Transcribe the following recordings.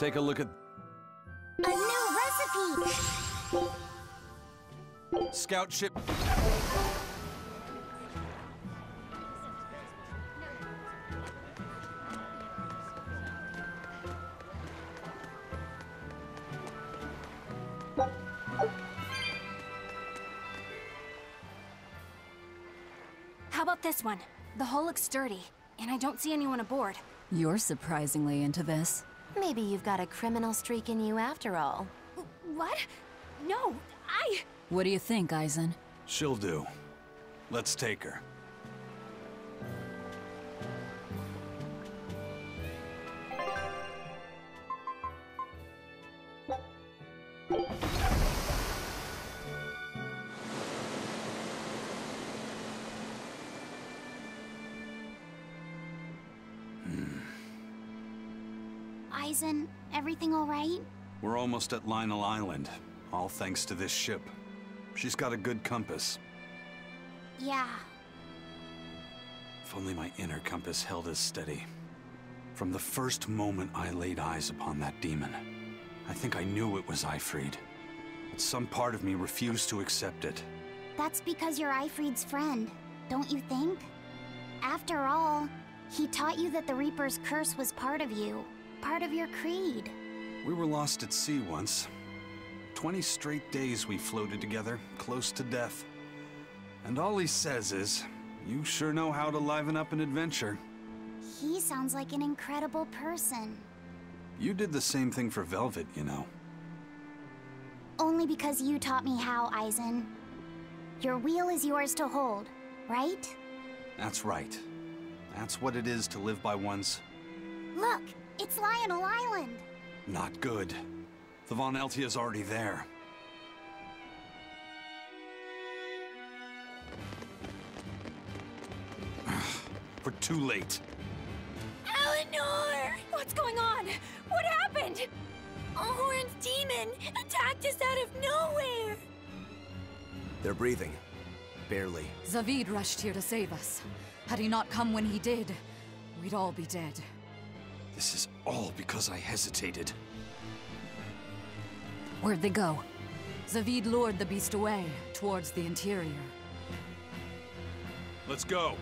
Take a look at... A new recipe! Scout ship... How about this one? The hull looks sturdy, and I don't see anyone aboard. You're surprisingly into this. Maybe you've got a criminal streak in you after all. What? No, What do you think, Eisen? She'll do. Let's take her. Eisen, everything all right? We're almost at Lionel Island, all thanks to this ship. She's got a good compass. Yeah. If only my inner compass held as steady. From the first moment I laid eyes upon that demon, I think I knew it was Aifread. But some part of me refused to accept it. That's because you're Aifread's friend, don't you think? After all, he taught you that the Reaper's curse was part of you, part of your creed. We were lost at sea once. 20 straight days we floated together, close to death. And all he says is, you sure know how to liven up an adventure. He sounds like an incredible person. You did the same thing for Velvet, you know. Only because you taught me how, Eisen. Your wheel is yours to hold, right? That's right. That's what it is to live by one's... Look, it's Lionel Island! Not good. The Von Eltia's already there. We're too late. Eleanor! What's going on? What happened? A horned demon attacked us out of nowhere! They're breathing. Barely. Zavid rushed here to save us. Had he not come when he did, we'd all be dead. This is all because I hesitated. Where'd they go? Zavid lured the beast away, towards the interior. Let's go.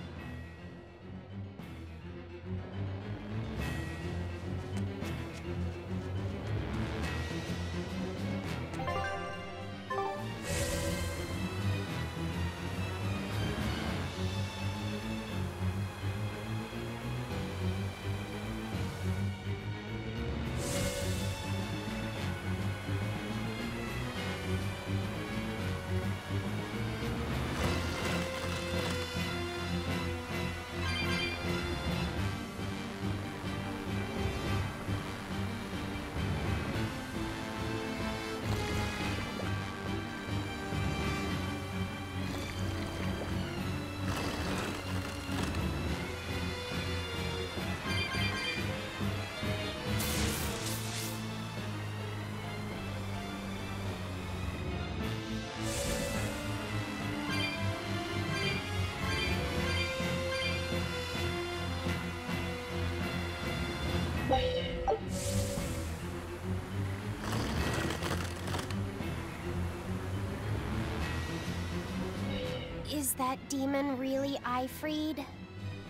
Is that demon really Aifread?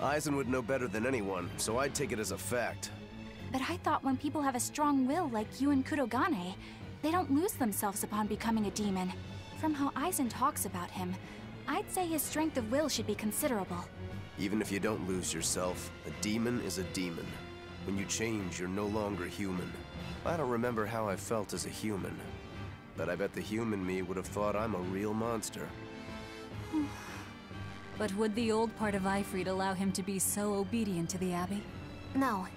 Eisen would know better than anyone, so I'd take it as a fact. But I thought when people have a strong will like you and Kurogane, they don't lose themselves upon becoming a demon. From how Eisen talks about him, I'd say his strength of will should be considerable. Even if you don't lose yourself, a demon is a demon. When you change, you're no longer human. I don't remember how I felt as a human, but I bet the human me would have thought I'm a real monster. But would the old part of Aifread allow him to be so obedient to the Abbey? No.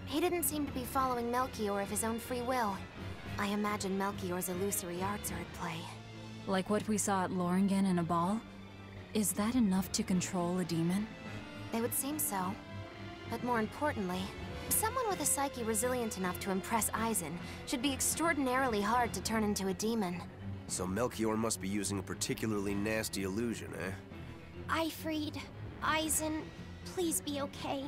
He didn't seem to be following Melchior of his own free will. I imagine Melchior's illusory arts are at play. Like what we saw at Loringen in a ball? Is that enough to control a demon? They would seem so. But more importantly, someone with a psyche resilient enough to impress Eisen should be extraordinarily hard to turn into a demon. So Melchior must be using a particularly nasty illusion, eh? Aifread, Eisen, please be okay.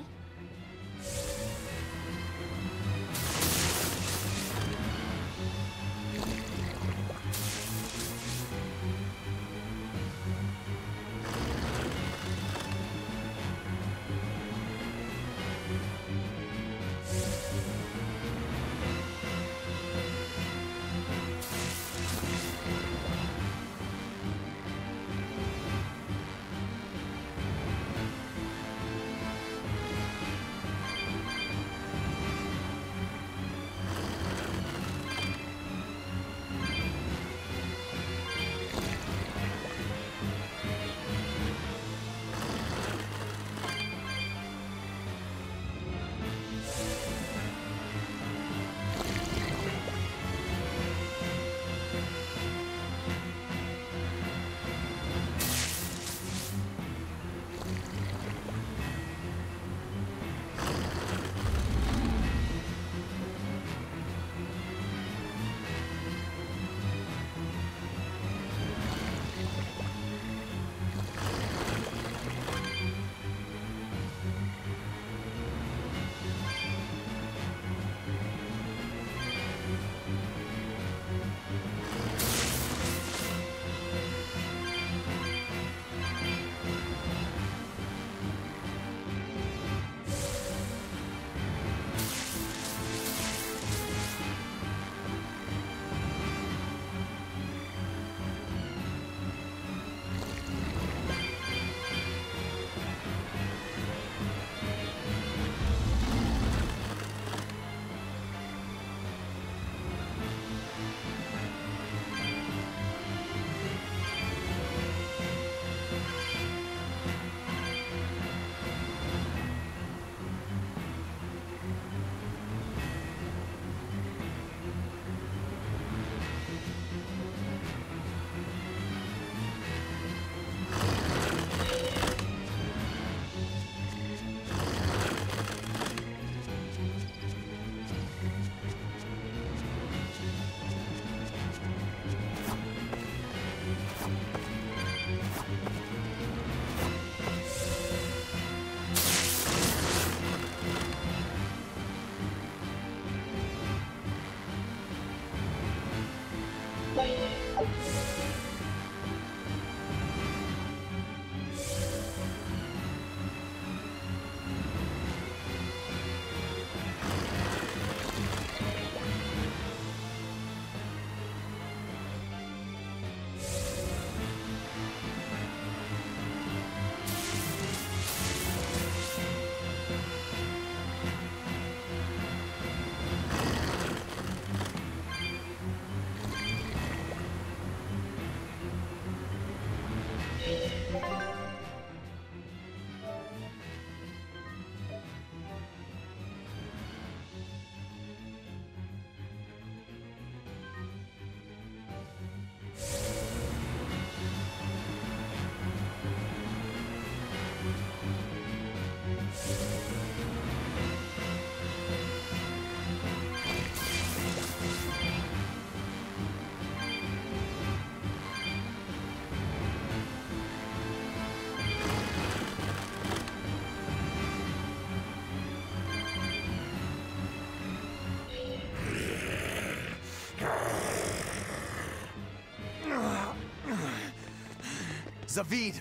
Zavid!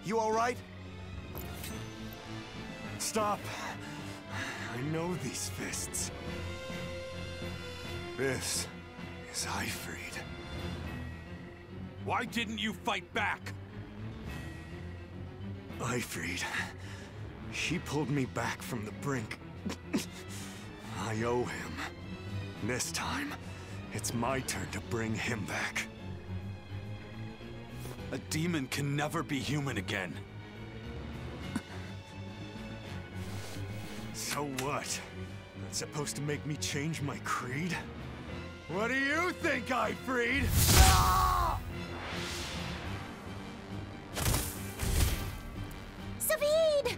You alright? Stop. I know these fists. This is Aifread. Why didn't you fight back? Aifread. He pulled me back from the brink. I owe him. This time, it's my turn to bring him back. A demon can never be human again. So what? That's supposed to make me change my creed? What do you think, Aifread? Zavid!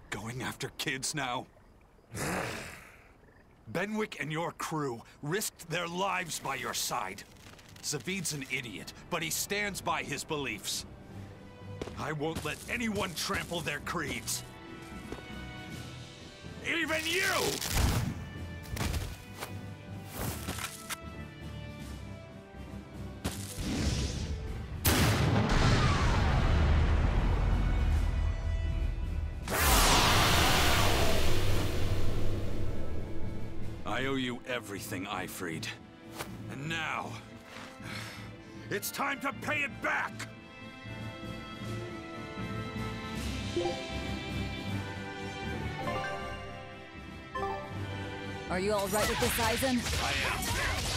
Going after kids now? Benwick and your crew risked their lives by your side. Zavid's an idiot, but he stands by his beliefs. I won't let anyone trample their creeds. Even you! I owe you everything, Aifread. And now, it's time to pay it back! Are you all right with this, Eisen? I am.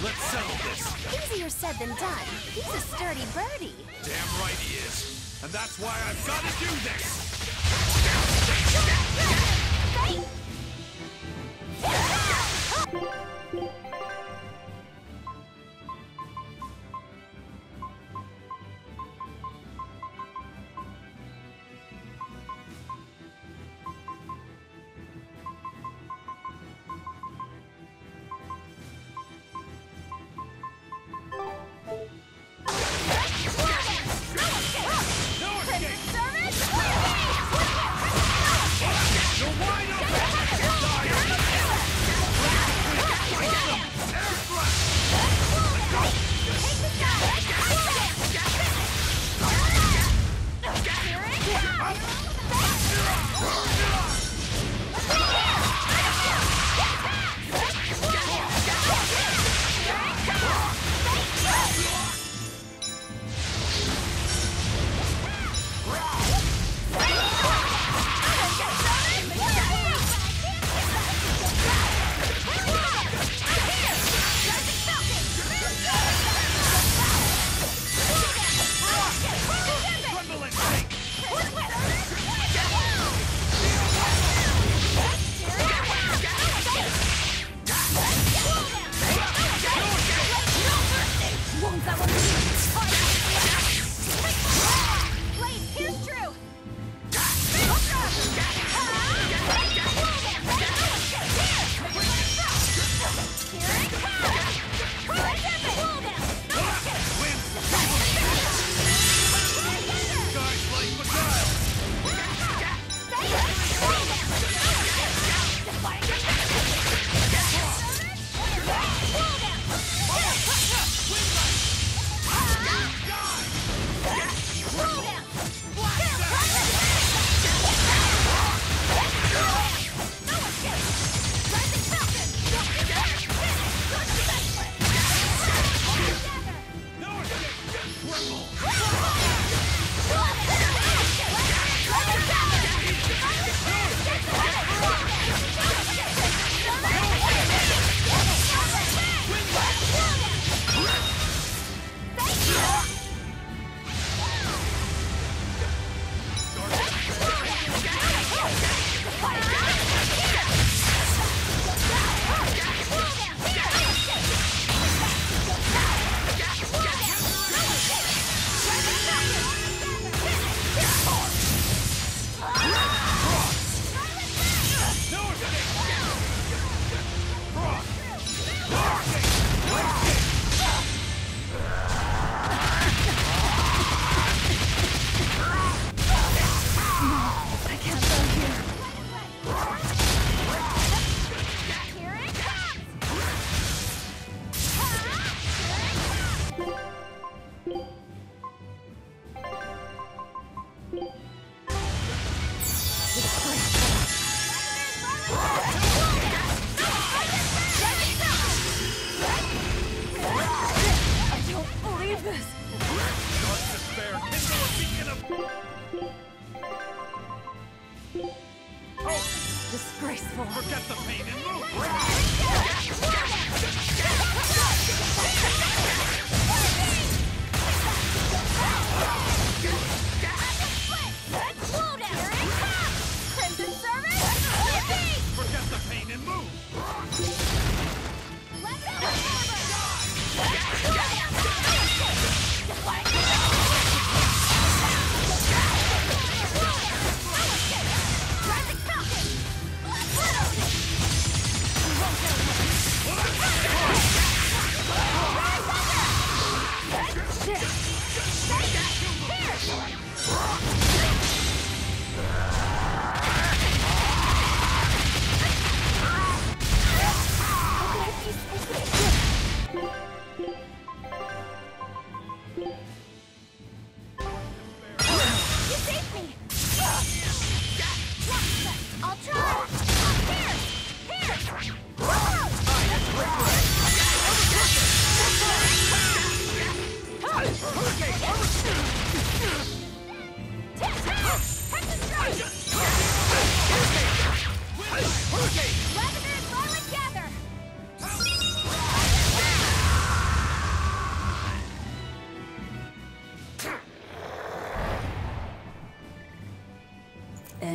Let's settle this. Easier said than done. He's a sturdy birdie. Damn right he is. And that's why I've got to do this!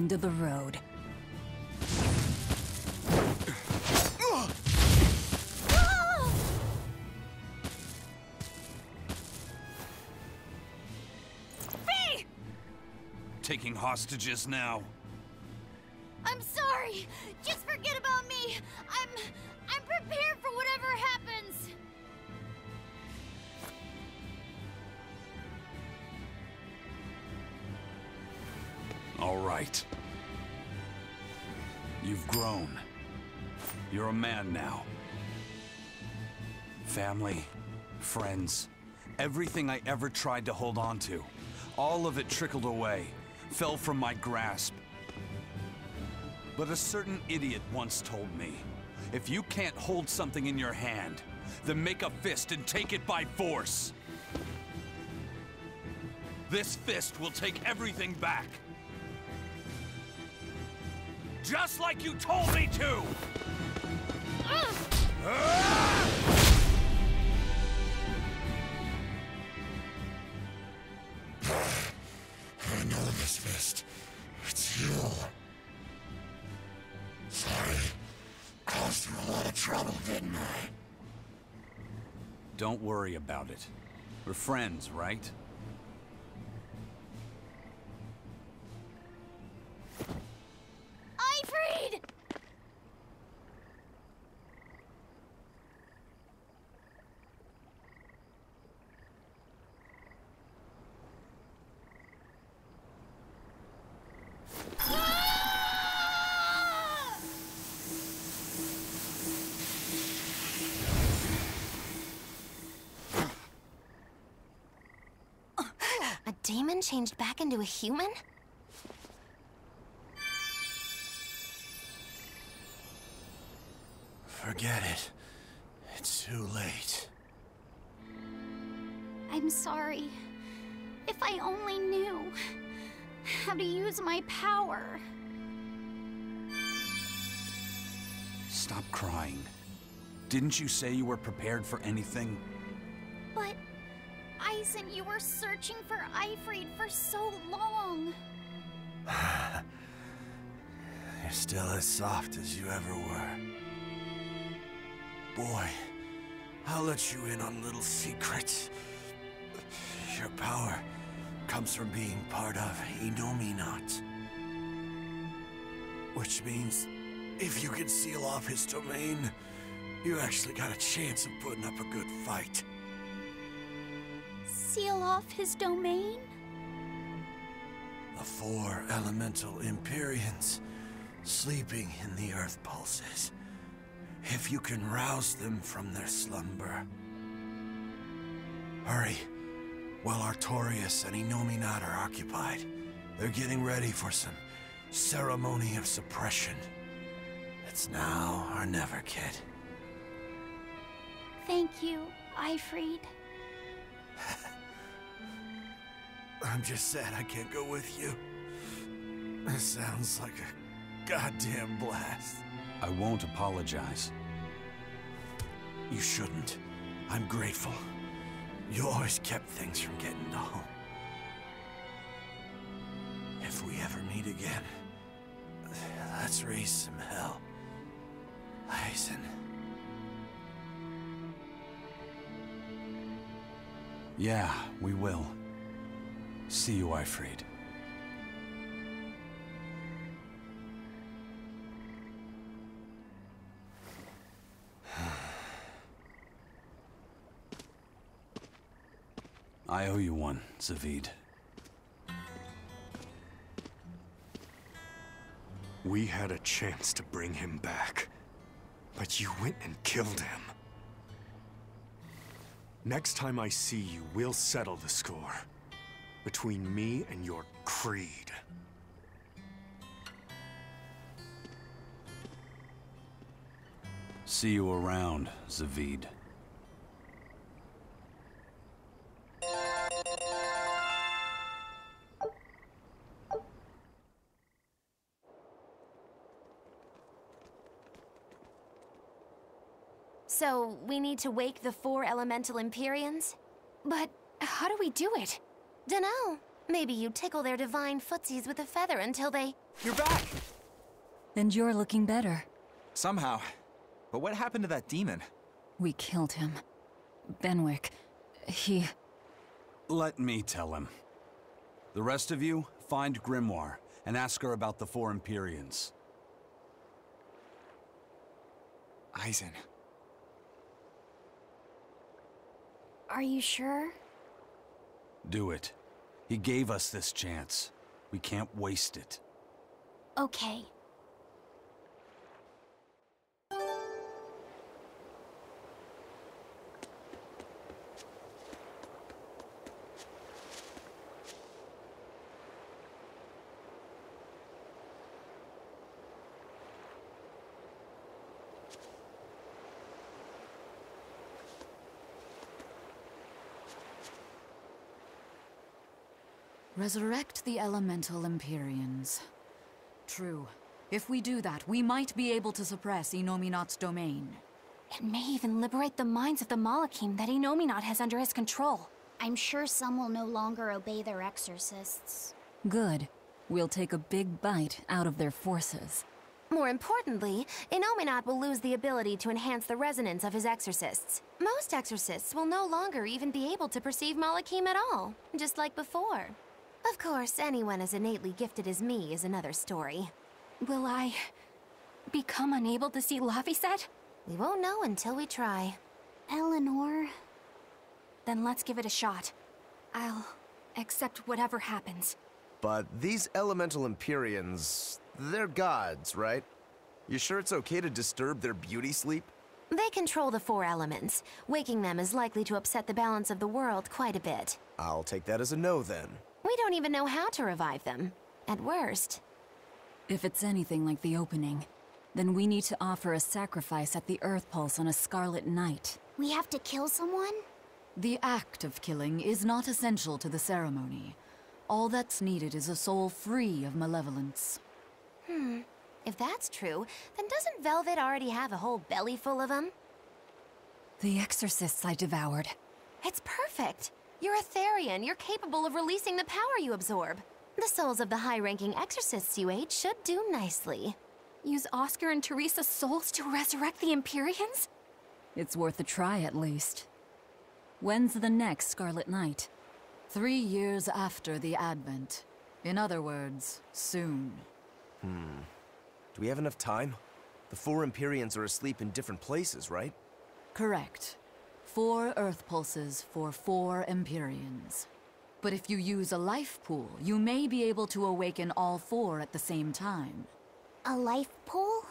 end of the road. Taking hostages now. I'm sorry. Just forget about me. I'm prepared for whatever happens. All right. You've grown. You're a man now. Family, friends, everything I ever tried to hold on to, all of it trickled away, fell from my grasp. But a certain idiot once told me, if you can't hold something in your hand, then make a fist and take it by force. This fist will take everything back. Just like you told me to! I know this fist. It's you. Sorry. Caused you a lot of trouble, didn't I? Don't worry about it. We're friends, right? Aifread! A demon changed back into a human? Forget it. It's too late. I'm sorry. If I only knew how to use my power. Stop crying. Didn't you say you were prepared for anything? But, Eisen, you were searching for Aifread for so long. You're still as soft as you ever were. Boy, I'll let you in on little secrets. Your power comes from being part of Innominat. Which means, if you can seal off his domain, you actually got a chance of putting up a good fight. Seal off his domain? The 4 elemental Empyreans sleeping in the earth pulses. If you can rouse them from their slumber. Hurry, while Artorias and Innominat are occupied. They're getting ready for some ceremony of suppression. It's now or never, kid. Thank you, Aifread. I'm just sad I can't go with you. It sounds like a goddamn blast. I won't apologize. You shouldn't. I'm grateful. You always kept things from getting to home. If we ever meet again, let's raise some hell. Eisen. Yeah, we will. See you, Aifread. I owe you one, Zavid. We had a chance to bring him back, but you went and killed him. Next time I see you, we'll settle the score. Between me and your creed. See you around, Zavid. So, we need to wake the 4 elemental Empyreans? But how do we do it? Dunno. Maybe you tickle their divine footsies with a feather until they... You're back! And you're looking better. Somehow. But what happened to that demon? We killed him. Benwick, he... Let me tell him. The rest of you, find Grimoire and ask her about the 4 Empyreans. Eisen. Are you sure? Do it. He gave us this chance. We can't waste it. Okay. Resurrect the elemental Empyreans. True. If we do that, we might be able to suppress Inominat's domain. It may even liberate the minds of the Malakim that Inominat has under his control. I'm sure some will no longer obey their exorcists. Good. We'll take a big bite out of their forces. More importantly, Inominat will lose the ability to enhance the resonance of his exorcists. Most exorcists will no longer even be able to perceive Malakim at all, just like before. Of course, anyone as innately gifted as me is another story. Will I... become unable to see Laphicet? We won't know until we try. Eleanor... Then let's give it a shot. I'll accept whatever happens. But these elemental Empyreans, they're gods, right? You sure it's okay to disturb their beauty sleep? They control the 4 elements. Waking them is likely to upset the balance of the world quite a bit. I'll take that as a no then. We don't even know how to revive them. At worst. If it's anything like the opening, then we need to offer a sacrifice at the Earth Pulse on a Scarlet Night. We have to kill someone? The act of killing is not essential to the ceremony. All that's needed is a soul free of malevolence. If that's true, then doesn't Velvet already have a whole belly full of them? The exorcists I devoured. It's perfect. You're a Therian. You're capable of releasing the power you absorb. The souls of the high-ranking exorcists you ate should do nicely. Use Oscar and Teresa's souls to resurrect the Empyreans? It's worth a try at least. When's the next Scarlet Night? 3 years after the Advent. In other words, soon. Do we have enough time? The 4 Empyreans are asleep in different places, right? Correct. 4 Earth Pulses for 4 Empyreans. But if you use a life pool, you may be able to awaken all 4 at the same time. A life pool?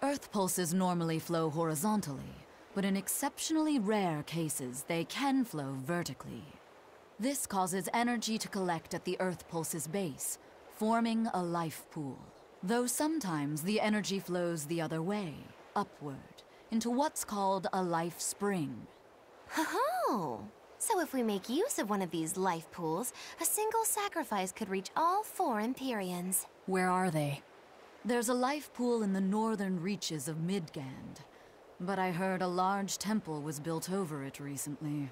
Earth Pulses normally flow horizontally, but in exceptionally rare cases, they can flow vertically. This causes energy to collect at the Earth Pulse's base, forming a life pool. Though sometimes the energy flows the other way, upward, into what's called a life spring. Oh! So if we make use of one of these life pools, a single sacrifice could reach all 4 Empyreans. Where are they? There's a life pool in the northern reaches of Midgand, but I heard a large temple was built over it recently.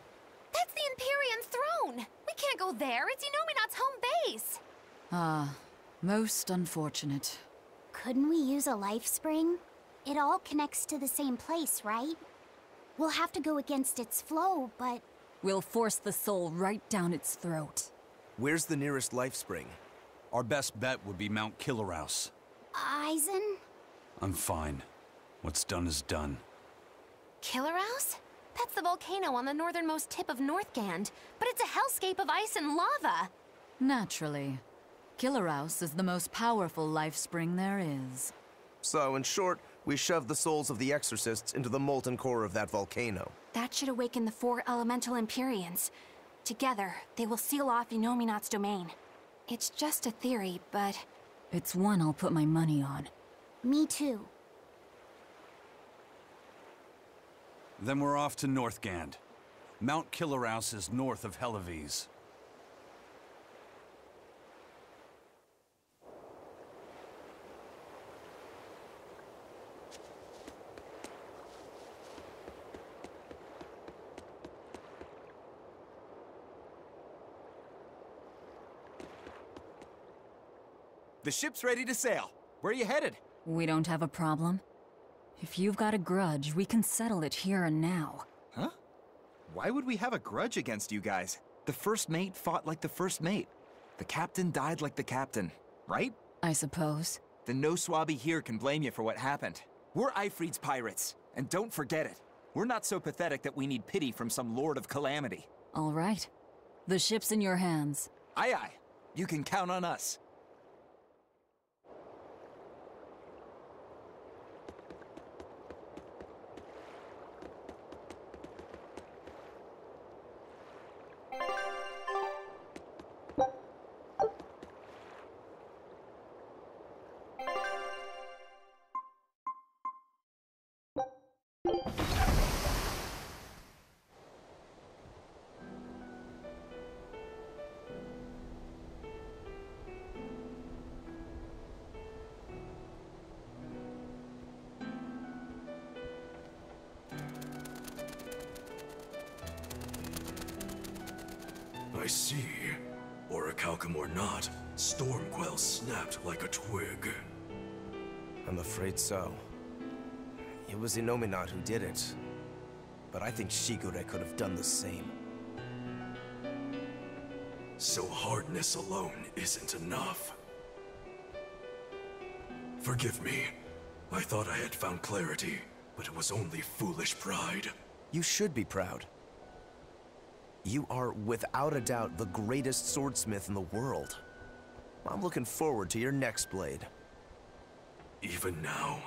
That's the Empyrean throne! We can't go there, it's Inominat's home base! Ah, most unfortunate. Couldn't we use a life spring? It all connects to the same place, right? We'll have to go against its flow, but... We'll force the soul right down its throat. Where's the nearest life spring? Our best bet would be Mount Killerhouse. Eisen? I'm fine. What's done is done. Killerhouse? That's the volcano on the northernmost tip of Northgand, but it's a hellscape of ice and lava! Naturally. Killerhouse is the most powerful life spring there is. So, in short, we shove the souls of the exorcists into the molten core of that volcano. That should awaken the 4 elemental Empyreans. Together, they will seal off Inominat's domain. It's just a theory, but... It's one I'll put my money on. Me too. Then we're off to Northgand. Mount Killerhouse is north of Hellawes. The ship's ready to sail. Where are you headed? We don't have a problem. If you've got a grudge, we can settle it here and now. Huh? Why would we have a grudge against you guys? The first mate fought like the first mate. The captain died like the captain, right? I suppose. Then no swabby here can blame you for what happened. We're Aifread's pirates, and don't forget it. We're not so pathetic that we need pity from some Lord of Calamity. All right. The ship's in your hands. Aye aye. You can count on us. I see. Orichalcum or not, Stormquell snapped like a twig. I'm afraid so. It was Innominat who did it. But I think Shigure could have done the same. So hardness alone isn't enough. Forgive me. I thought I had found clarity, but it was only foolish pride. You should be proud. You are, without a doubt, the greatest swordsmith in the world. I'm looking forward to your next blade. Even now,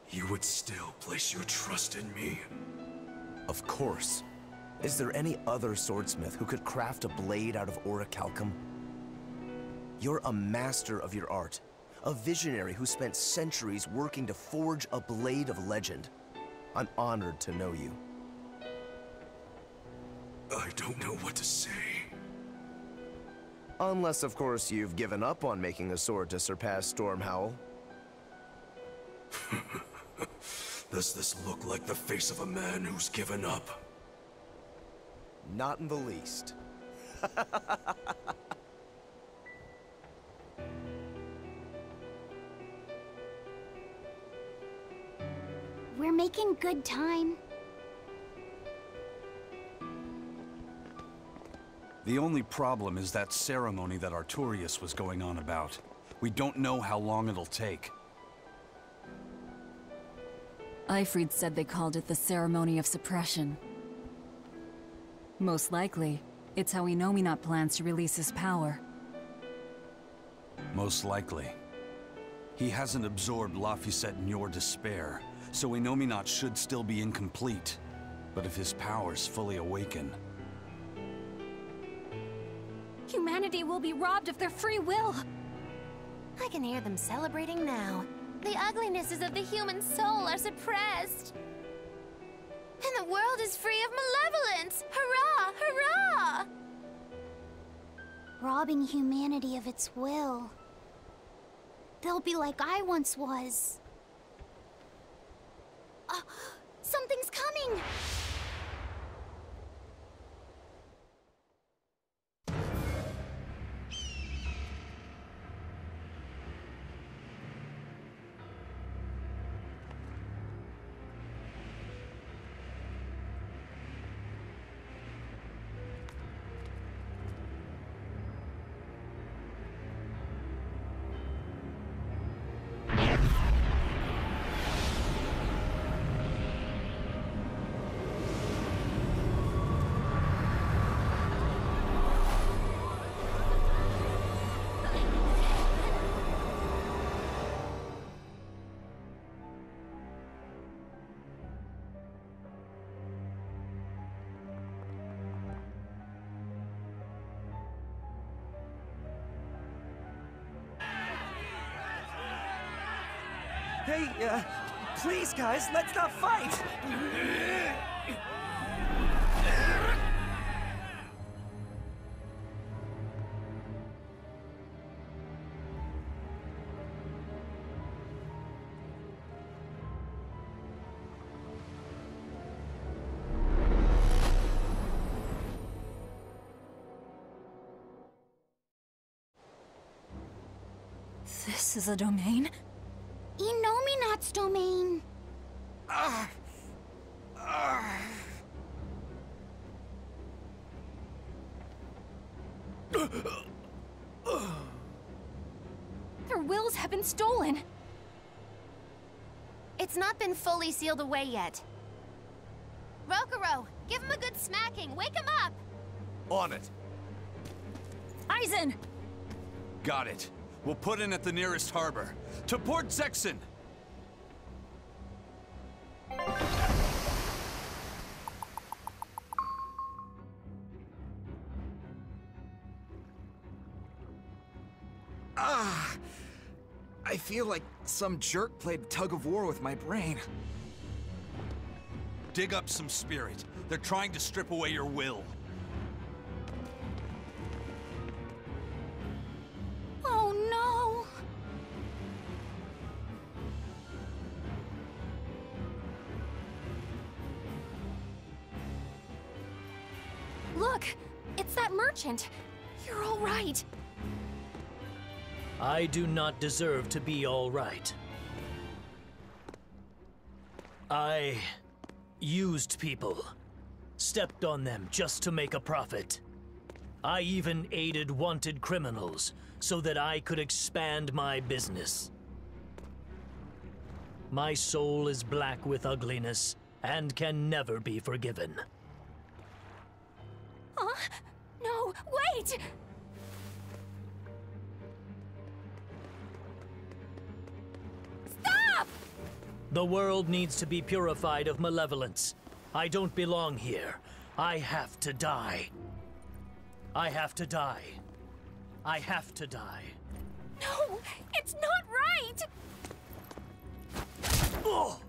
you would still place your trust in me? Of course. Is there any other swordsmith who could craft a blade out of orichalcum? You're a master of your art. A visionary who spent centuries working to forge a blade of legend. I'm honored to know you. I don't know what to say. Unless, of course, you've given up on making a sword to surpass Stormhowl. Does this look like the face of a man who's given up? Not in the least. We're making good time. The only problem is that ceremony that Artorias was going on about. We don't know how long it'll take. Aifread said they called it the Ceremony of Suppression. Most likely, it's how Innominat plans to release his power. Most likely. He hasn't absorbed Laphicet in your despair, so Innominat should still be incomplete. But if his powers fully awaken... Humanity will be robbed of their free will! I can hear them celebrating now. The uglinesses of the human soul are suppressed. And the world is free of malevolence! Hurrah! Hurrah! Robbing humanity of its will. They'll be like I once was. Something's coming! Hey, please guys, let's not fight! This is a domain? Inominat's domain. Their wills have been stolen. It's not been fully sealed away yet. Rokuro, give him a good smacking. Wake him up! On it. Aizen! Got it. We'll put in at the nearest harbor. To Port Zekson! I feel like some jerk played tug of war with my brain. Dig up some spirit. They're trying to strip away your will. Oh no! Look! It's that merchant! You're all right! I do not deserve to be all right. I used people, stepped on them just to make a profit. I even aided wanted criminals so that I could expand my business. My soul is black with ugliness and can never be forgiven. Huh? No, wait! Stop! The world needs to be purified of malevolence. I don't belong here. I have to die. I have to die. I have to die. No, it's not right! Oh!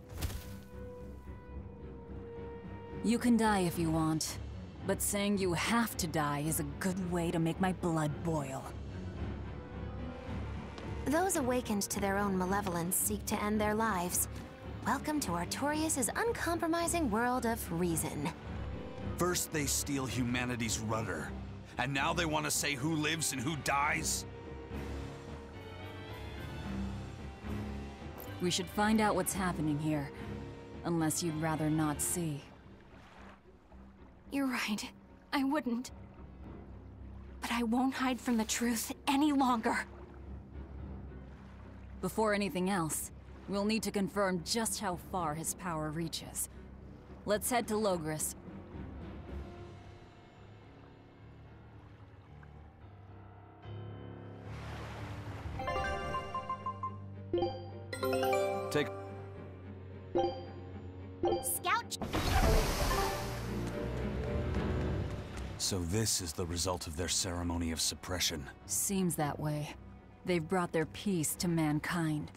You can die if you want, but saying you have to die is a good way to make my blood boil. Those awakened to their own malevolence seek to end their lives. Welcome to Artorias' uncompromising world of reason. First they steal humanity's rudder, and now they want to say who lives and who dies? We should find out what's happening here, unless you'd rather not see. You're right. I wouldn't. But I won't hide from the truth any longer. Before anything else, we'll need to confirm just how far his power reaches. Let's head to Loegres. Take... Scout. So this is the result of their ceremony of suppression. Seems that way. They've brought their peace to mankind.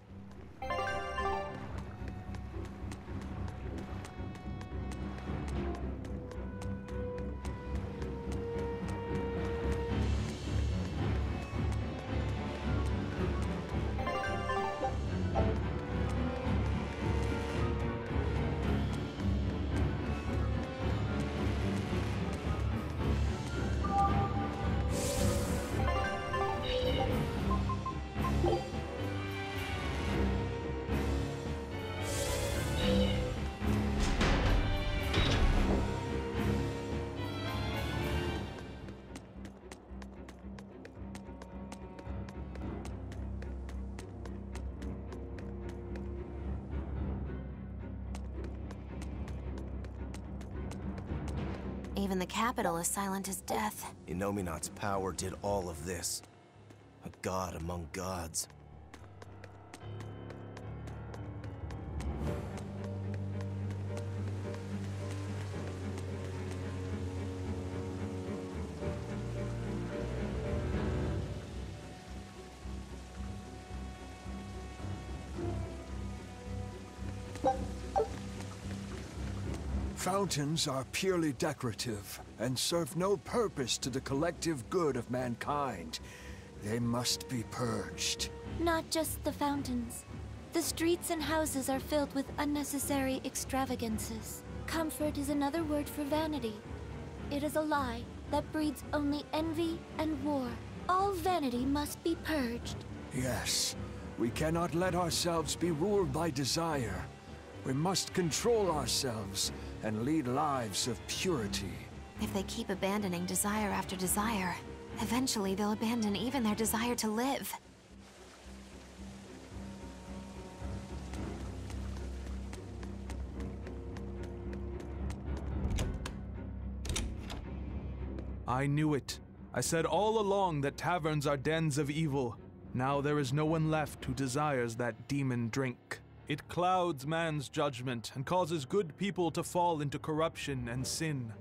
Even the capital is silent as death. Inominat's power did all of this. A god among gods. Fountains are purely decorative and serve no purpose to the collective good of mankind. They must be purged. Not just the fountains. The streets and houses are filled with unnecessary extravagances. Comfort is another word for vanity. It is a lie that breeds only envy and war. All vanity must be purged. Yes, We cannot let ourselves be ruled by desire. We must control ourselves and lead lives of purity. If they keep abandoning desire after desire, eventually they'll abandon even their desire to live. I knew it. I said all along that taverns are dens of evil. Now there is no one left who desires that demon drink. It clouds man's judgment and causes good people to fall into corruption and sin.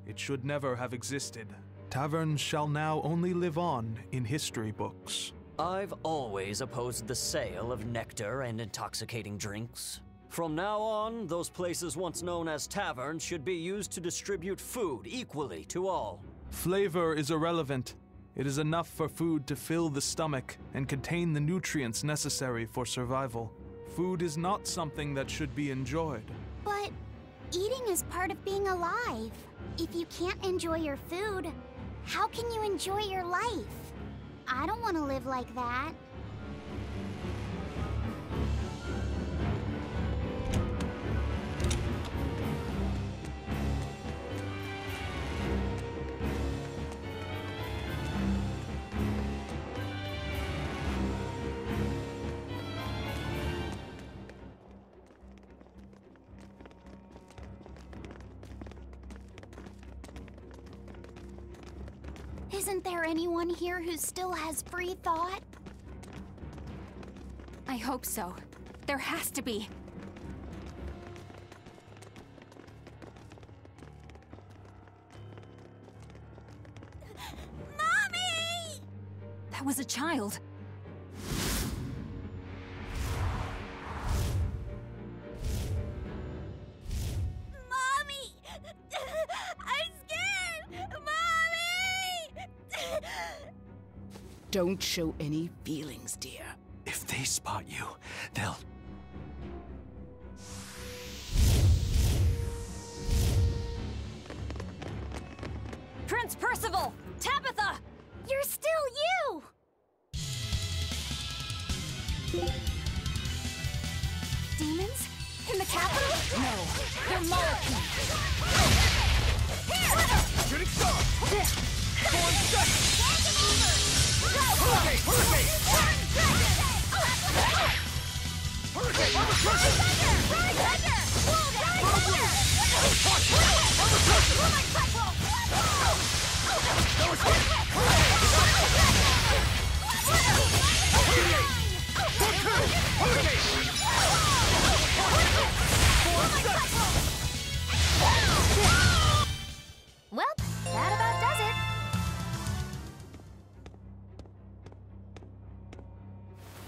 It should never have existed. Taverns shall now only live on in history books. I've always opposed the sale of nectar and intoxicating drinks. From now on, those places once known as taverns should be used to distribute food equally to all. Flavor is irrelevant. It is enough for food to fill the stomach and contain the nutrients necessary for survival. Food is not something that should be enjoyed. But eating is part of being alive. If you can't enjoy your food, how can you enjoy your life? I don't want to live like that. Isn't there anyone here who still has free thought? I hope so. There has to be. Mommy! That was a child. Mommy! I'm scared! Mommy! Don't show any feelings, dear. If they spot you, they'll... Prince Percival! Tabitha! You're still you! Demons? In the capital? No, they're Malak. Shooting star! Storm strike! Hurricane! Hurricane! Hurricane! Under pressure! Well, that about does it.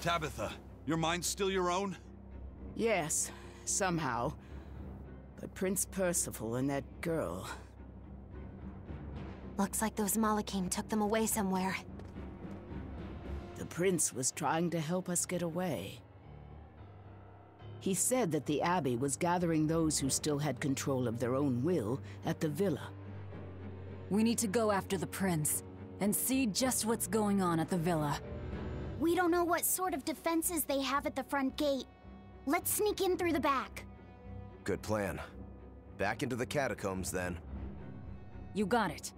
Tabitha, your mind's still your own? Yes, somehow. But Prince Percival and that girl... Looks like those Malakim took them away somewhere. The prince was trying to help us get away. He said that the Abbey was gathering those who still had control of their own will at the villa. We need to go after the prince and see just what's going on at the villa. We don't know what sort of defenses they have at the front gate. Let's sneak in through the back. Good plan. Back into the catacombs, then. You got it.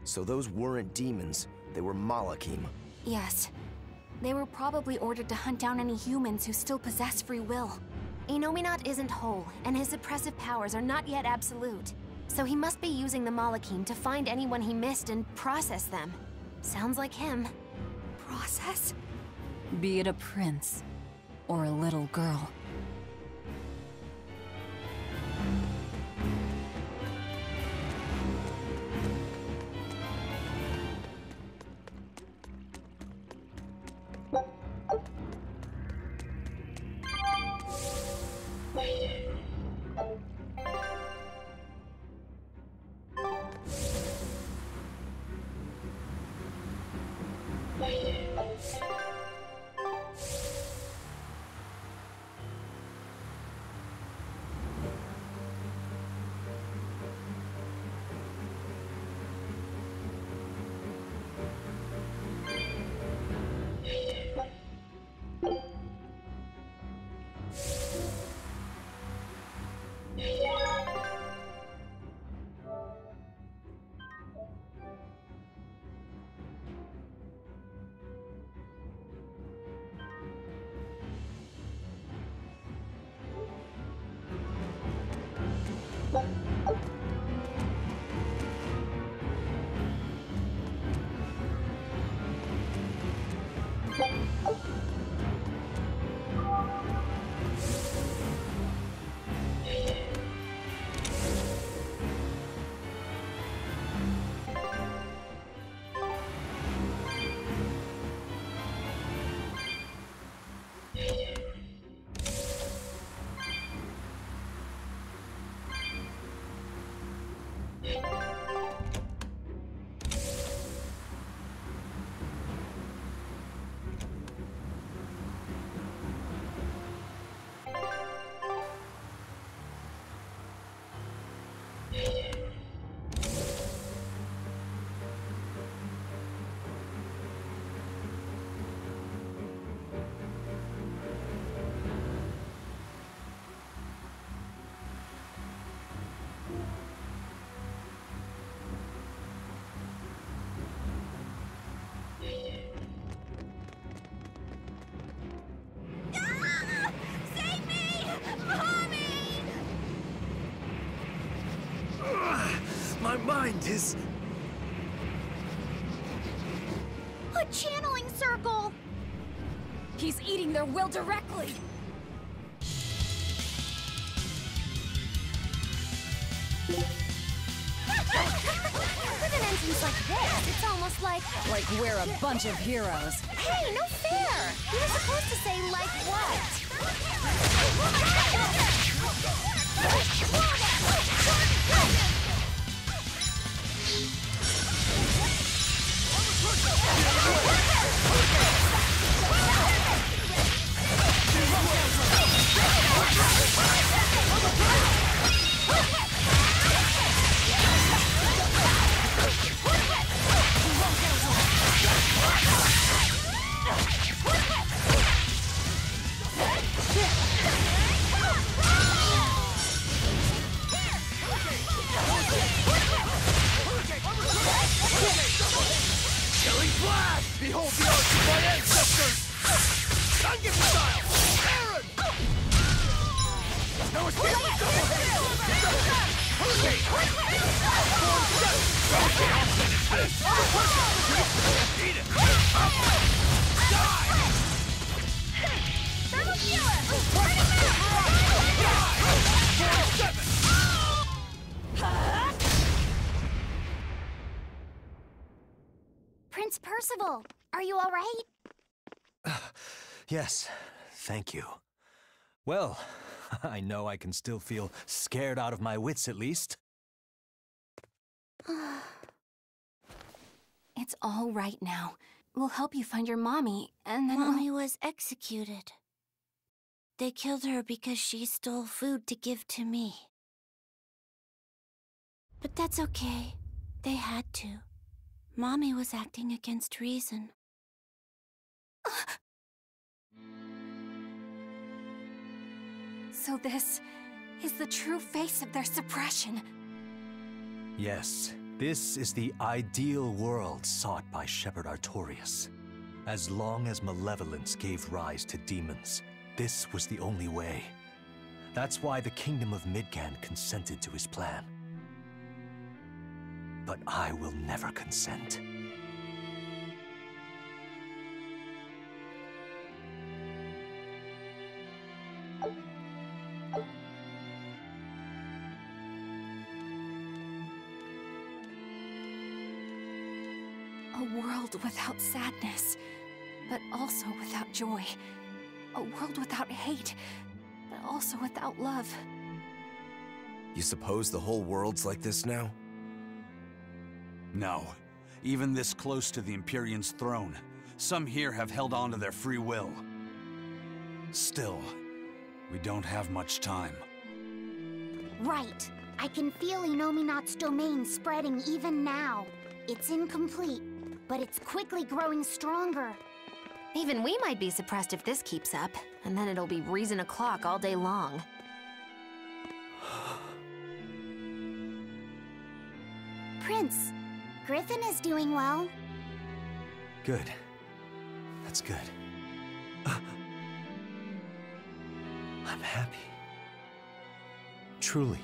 So those weren't demons, they were Malakim. Yes. They were probably ordered to hunt down any humans who still possess free will. Inominat isn't whole, and his suppressive powers are not yet absolute. So he must be using the Malakim to find anyone he missed and process them. Sounds like him. Process? Be it a prince or a little girl. My mind is... A channeling circle! He's eating their will directly! With an entrance like this, it's almost like... Like we're a bunch of heroes. Hey, no fair! You were supposed to say, like what? Percival, are you all right? Yes, thank you. Well, I know I can still feel scared out of my wits at least. It's all right now. We'll help you find your mommy, and then Mommy was executed. They killed her because she stole food to give to me. But that's okay. They had to. Mommy was acting against reason. So this is the true face of their suppression. Yes, this is the ideal world sought by Shepherd Artorias. As long as malevolence gave rise to demons, this was the only way. That's why the Kingdom of Midgand consented to his plan. But I will never consent. A world without sadness, but also without joy. A world without hate, but also without love. You suppose the whole world's like this now? No. Even this close to the Empyreans' throne, some here have held on to their free will. Still, we don't have much time. Right. I can feel Inominat's domain spreading even now. It's incomplete, but it's quickly growing stronger. Even we might be suppressed if this keeps up, and then it'll be reason o'clock all day long. Prince, Griffin is doing well. Good. That's good. I'm happy. Truly.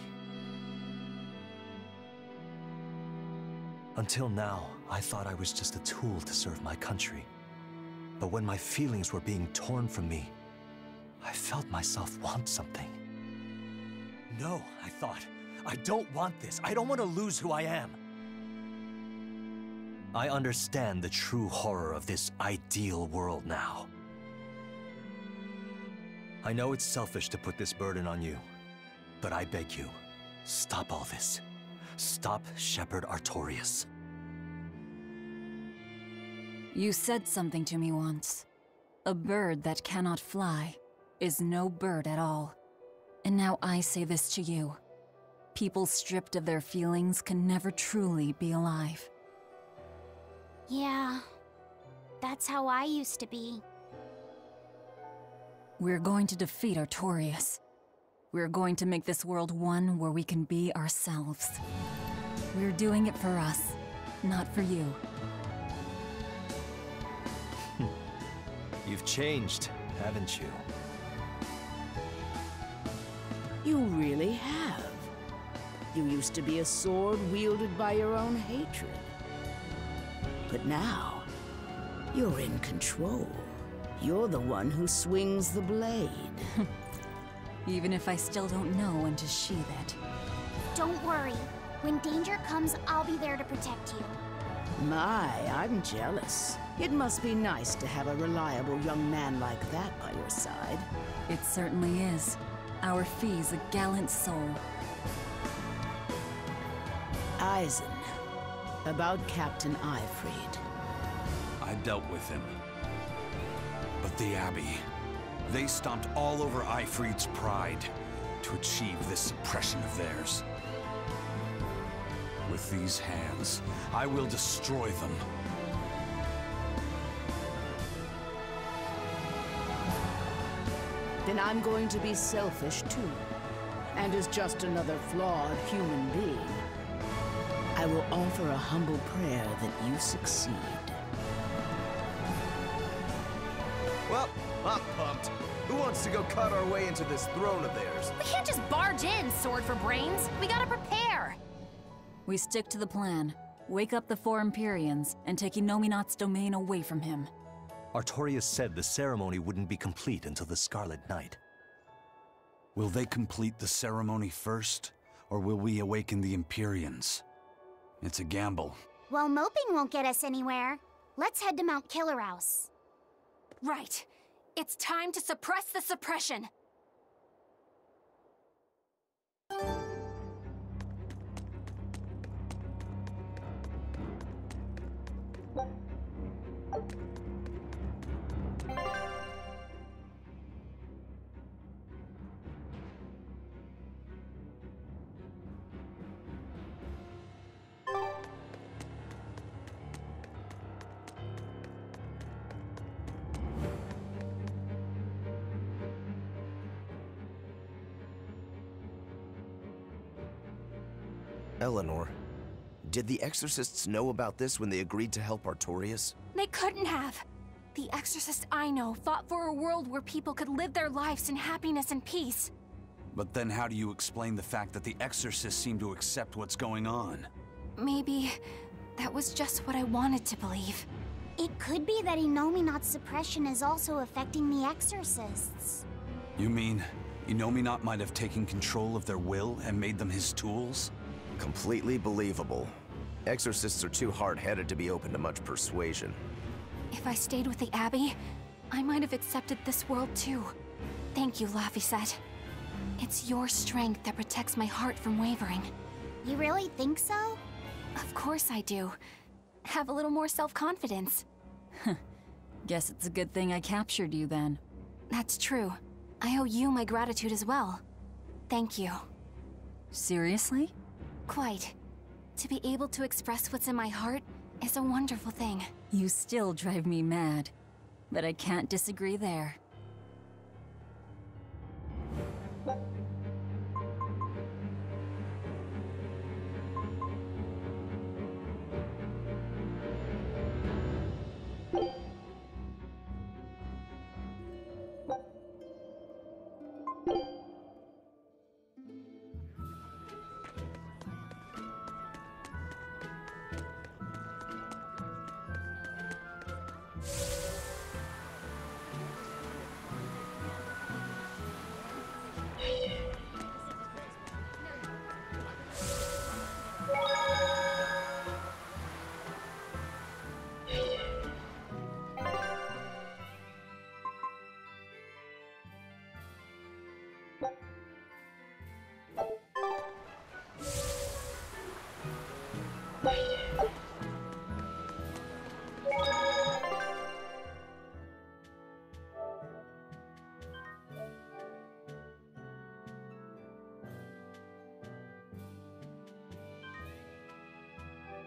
Until now, I thought I was just a tool to serve my country. But when my feelings were being torn from me, I felt myself want something. No, I thought. I don't want this. I don't want to lose who I am. I understand the true horror of this ideal world now. I know it's selfish to put this burden on you, but I beg you, stop all this. Stop Shepherd Artorias. You said something to me once. A bird that cannot fly is no bird at all. And now I say this to you. People stripped of their feelings can never truly be alive. Yeah, that's how I used to be. We're going to defeat Artorias. We're going to make this world one where we can be ourselves. We're doing it for us, not for you. You've changed, haven't you? You really have. You used to be a sword wielded by your own hatred. But now, you're in control. You're the one who swings the blade. Even if I still don't know when to sheathe it. Don't worry. When danger comes, I'll be there to protect you. My, I'm jealous. It must be nice to have a reliable young man like that by your side. It certainly is. Our fee's a gallant soul. Eisen, about Captain Aifread. I dealt with him. But the Abbey, they stomped all over Aifread's pride to achieve this suppression of theirs. With these hands, I will destroy them. Then I'm going to be selfish too. And as just another flawed human being, I will offer a humble prayer that you succeed. Well, I'm pumped. Who wants to go cut our way into this throne of theirs? We can't just barge in, sword for brains. We gotta prepare. We stick to the plan. Wake up the 4 Empyreans and take Inominat's domain away from him. Artorias said the ceremony wouldn't be complete until the Scarlet Night. Will they complete the ceremony first, or will we awaken the Empyreans? It's a gamble. Well, moping won't get us anywhere. Let's head to Mount Killerhouse. Right. It's time to suppress the suppression! Eleanor, did the Exorcists know about this when they agreed to help Artorias? They couldn't have! The exorcists I know fought for a world where people could live their lives in happiness and peace. But then how do you explain the fact that the exorcists seem to accept what's going on? Maybe that was just what I wanted to believe. It could be that Innominat's suppression is also affecting the exorcists. You mean Innominat might have taken control of their will and made them his tools? Completely believable. Exorcists are too hard-headed to be open to much persuasion. If I stayed with the Abbey, I might have accepted this world too. Thank you, Laphicet. It's your strength that protects my heart from wavering. You really think so? Of course I do. Have a little more self-confidence. Guess it's a good thing I captured you then. That's true. I owe you my gratitude as well. Thank you. Seriously? Quite. To be able to express what's in my heart is a wonderful thing. You still drive me mad, but I can't disagree there.